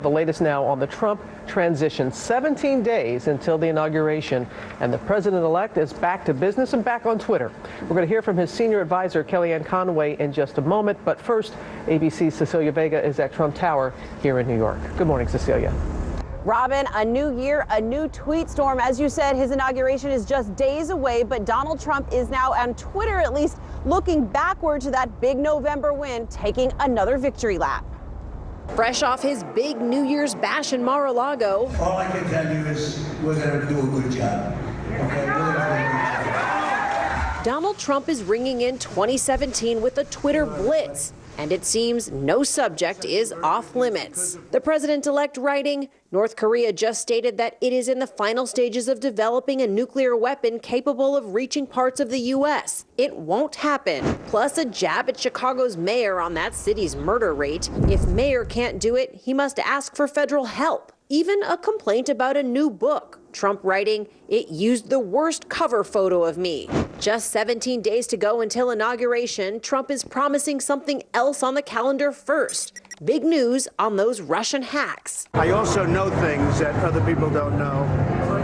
The latest now on the Trump transition. 17 days until the inauguration, and the president-elect is back to business and back on Twitter. We're going to hear from his senior advisor, Kellyanne Conway, in just a moment. But first, ABC's Cecilia Vega is at Trump Tower here in New York. Good morning, Cecilia. Robin, a new year, a new tweet storm. As you said, his inauguration is just days away, but Donald Trump is now on Twitter, at least, looking backward to that big November win, taking another victory lap. Fresh off his big New Year's bash in Mar-a-Lago. All I can tell you is we're going to do a good job. Okay? We're going to do a good job. Donald Trump is ringing in 2017 with a Twitter blitz, and it seems no subject is off limits. The president-elect writing, North Korea just stated that it is in the final stages of developing a nuclear weapon capable of reaching parts of the U.S. It won't happen. Plus a jab at Chicago's mayor on that city's murder rate. If mayor can't do it, he must ask for federal help. Even a complaint about a new book. Trump writing, it used the worst cover photo of me. Just 17 days to go until inauguration, Trump is promising something else on the calendar first. Big news on those Russian hacks. I also know things that other people don't know,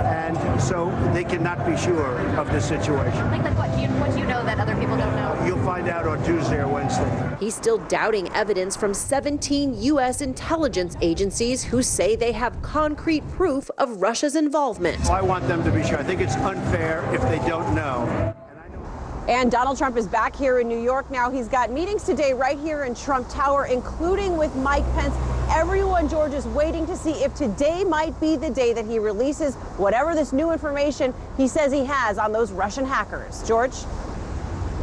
and so they cannot be sure of the situation. Like what do you know that other people don't know? You'll find out on Tuesday or Wednesday. He's still doubting evidence from 17 U.S. intelligence agencies who say they have concrete proof of Russia's involvement. I want them to be sure. I think it's unfair if they don't know. And Donald Trump is back here in New York now. He's got meetings today right here in Trump Tower, including with Mike Pence. Everyone, George, is waiting to see if today might be the day that he releases whatever this new information he says he has on those Russian hackers. George?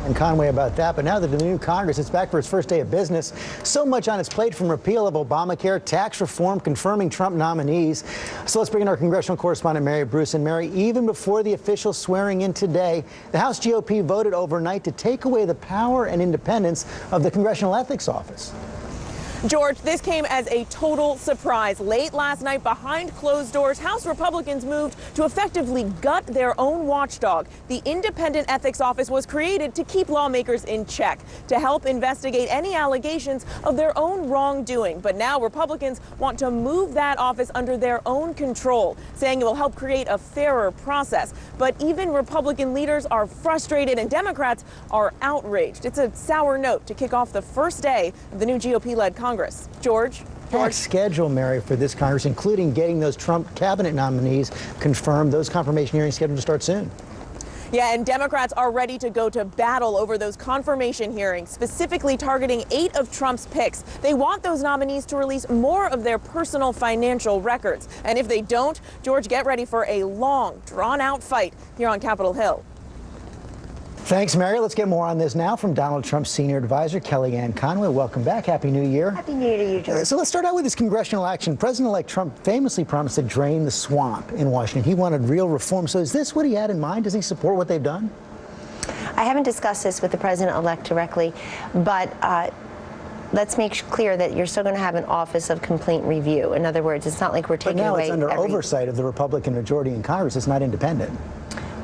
And Conway about that, but now that the new Congress is back for its first day of business, so much on its plate, from repeal of Obamacare, tax reform, confirming Trump nominees. So let's bring in our congressional correspondent, Mary Bruce. And Mary, even before the official swearing in today, the House GOP voted overnight to take away the power and independence of the Congressional Ethics Office. George, this came as a total surprise. Late last night, behind closed doors, House Republicans moved to effectively gut their own watchdog. The Independent Ethics Office was created to keep lawmakers in check, to help investigate any allegations of their own wrongdoing. But now Republicans want to move that office under their own control, saying it will help create a fairer process. But even Republican leaders are frustrated and Democrats are outraged. It's a sour note to kick off the first day of the new GOP-led Congress. George? Schedule, Mary, for this Congress, including getting those Trump cabinet nominees confirmed. Those confirmation hearings scheduled to start soon. Yeah, and Democrats are ready to go to battle over those confirmation hearings, specifically targeting 8 of Trump's picks. They want those nominees to release more of their personal financial records. And if they don't, George, get ready for a long, drawn-out fight here on Capitol Hill. Thanks, Mary. Let's get more on this now from Donald Trump's senior advisor, Kellyanne Conway. Welcome back. Happy New Year. Happy New Year to you, George. So let's start out with this congressional action. President-elect Trump famously promised to drain the swamp in Washington. He wanted real reform. So is this what he had in mind? Does he support what they've done? I haven't discussed this with the president-elect directly, but let's make clear that you're still going to have an Office of Complaint Review. In other words, it's not like we're taking away. But now it's under oversight of the Republican majority in Congress. It's not independent.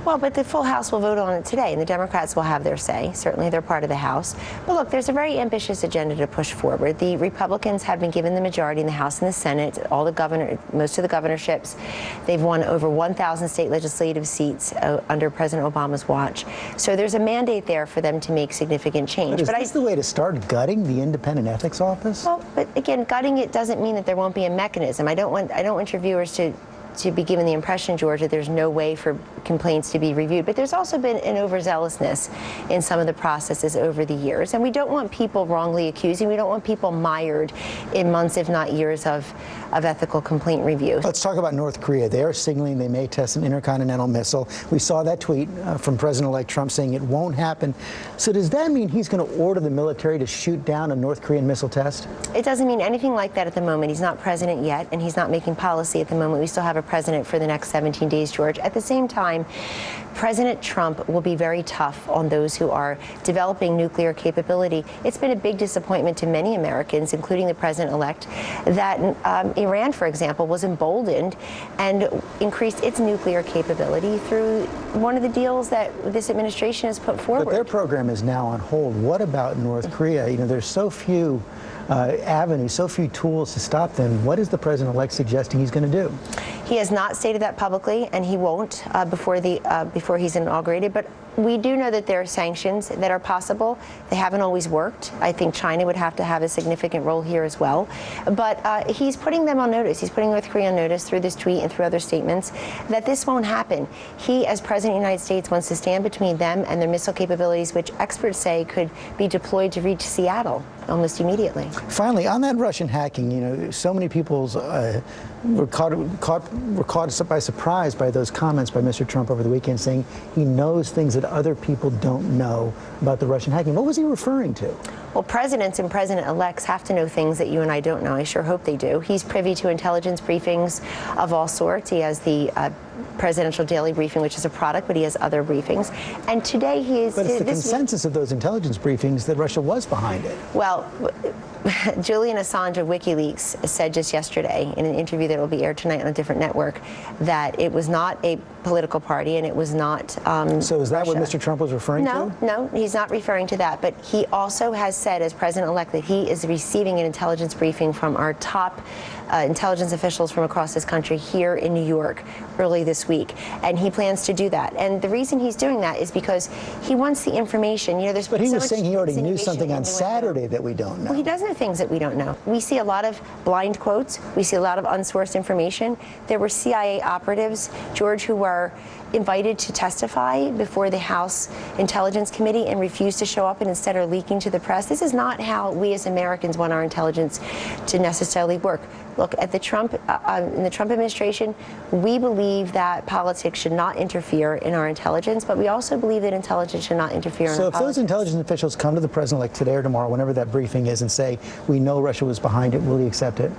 Well, but the full House will vote on it today, and the Democrats will have their say. Certainly, they're part of the House. But look, there's a very ambitious agenda to push forward. The Republicans have been given the majority in the House and the Senate, most of the governorships. They've won over 1,000 state legislative seats under President Obama's watch. So there's a mandate there for them to make significant change. But is this the way to start gutting the Independent Ethics Office? Well, but again, gutting it doesn't mean that there won't be a mechanism. I don't want your viewers to be given the impression, George, that there's no way for complaints to be reviewed. But there's also been an overzealousness in some of the processes over the years. And we don't want people wrongly accused, and we don't want people mired in months, if not years, of ethical complaint review. Let's talk about North Korea. They are signaling they may test an intercontinental missile. We saw that tweet from President-elect Trump saying it won't happen. So does that mean he's going to order the military to shoot down a North Korean missile test? It doesn't mean anything like that at the moment. He's not president yet, and he's not making policy at the moment. We still have a president for the next 17 days, George. At the same time, President Trump will be very tough on those who are developing nuclear capability. It's been a big disappointment to many Americans, including the president-elect, that Iran, for example, was emboldened and increased its nuclear capability through one of the deals that this administration has put forward. But their program is now on hold. What about North Korea? You know, there's so few avenues, so few tools to stop them. What is the president-elect suggesting he's going to do? He has not stated that publicly, and he won't before he's inaugurated. But we do know that there are sanctions that are possible. They haven't always worked. I think China would have to have a significant role here as well. But he's putting them on notice. He's putting North Korea on notice through this tweet and through other statements that this won't happen. He, as President of the United States, wants to stand between them and their missile capabilities, which experts say could be deployed to reach Seattle almost immediately. Finally, on that Russian hacking, you know, so many people were caught by surprise by those comments by Mr. Trump over the weekend saying he knows things that other people don't know about the Russian hacking. What was he referring to? Well, presidents and president-elects have to know things that you and I don't know. I sure hope they do. He's privy to intelligence briefings of all sorts. He has the presidential daily briefing, which is a product, but he has other briefings. And today he is... But it's the consensus of those intelligence briefings that Russia was behind it. Well, Julian Assange of WikiLeaks said just yesterday in an interview that will be aired tonight on a different network that it was not a political party and it was not So is that Russia. what Mr. Trump was referring to? No, he's not referring to that. But he also has said, as president-elect, that he is receiving an intelligence briefing from our top intelligence officials from across this country here in New York early this week. And he plans to do that. And the reason he's doing that is because he wants the information. You know, there's But he so was much saying he already knew something on insinuation Saturday that we don't know. Well, he does know things that we don't know. We see a lot of blind quotes. We see a lot of unsourced information. There were CIA operatives, George, who were invited to testify before the House Intelligence Committee and refused to show up and instead are leaking to the press. This is not how we as Americans want our intelligence to necessarily work. Look, at the Trump, in the Trump administration, we believe that politics should not interfere in our intelligence, but we also believe that intelligence should not interfere in our politics. So if those intelligence officials come to the president like today or tomorrow, whenever that briefing is, and say, we know Russia was behind it, will he accept it?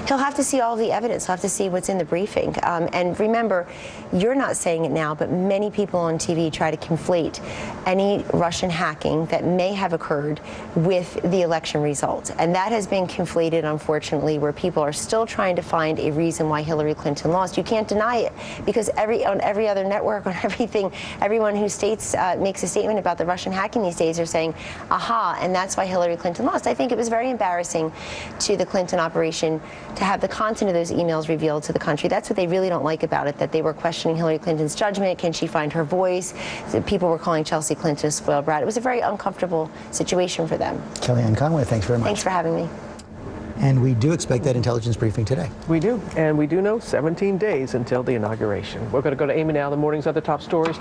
He'll have to see all the evidence. He'll have to see what's in the briefing. And remember, you're not saying it now, but many people on TV try to conflate any Russian hacking that may have occurred with the election results. And that has been conflated, unfortunately, where people are still trying to find a reason why Hillary Clinton lost. You can't deny it, because on every other network, on everything, everyone who makes a statement about the Russian hacking these days are saying, aha, and that's why Hillary Clinton lost. I think it was very embarrassing to the Clinton operation to have the content of those emails revealed to the country. That's what they really don't like about it, that they were questioning Hillary Clinton's judgment. Can she find her voice? People were calling Chelsea Clinton a spoiled brat. It was a very uncomfortable situation for them. Kellyanne Conway, thanks very much. Thanks for having me. And we do expect that intelligence briefing today. We do. And we do know 17 days until the inauguration. We're going to go to Amy now, the morning's other top stories.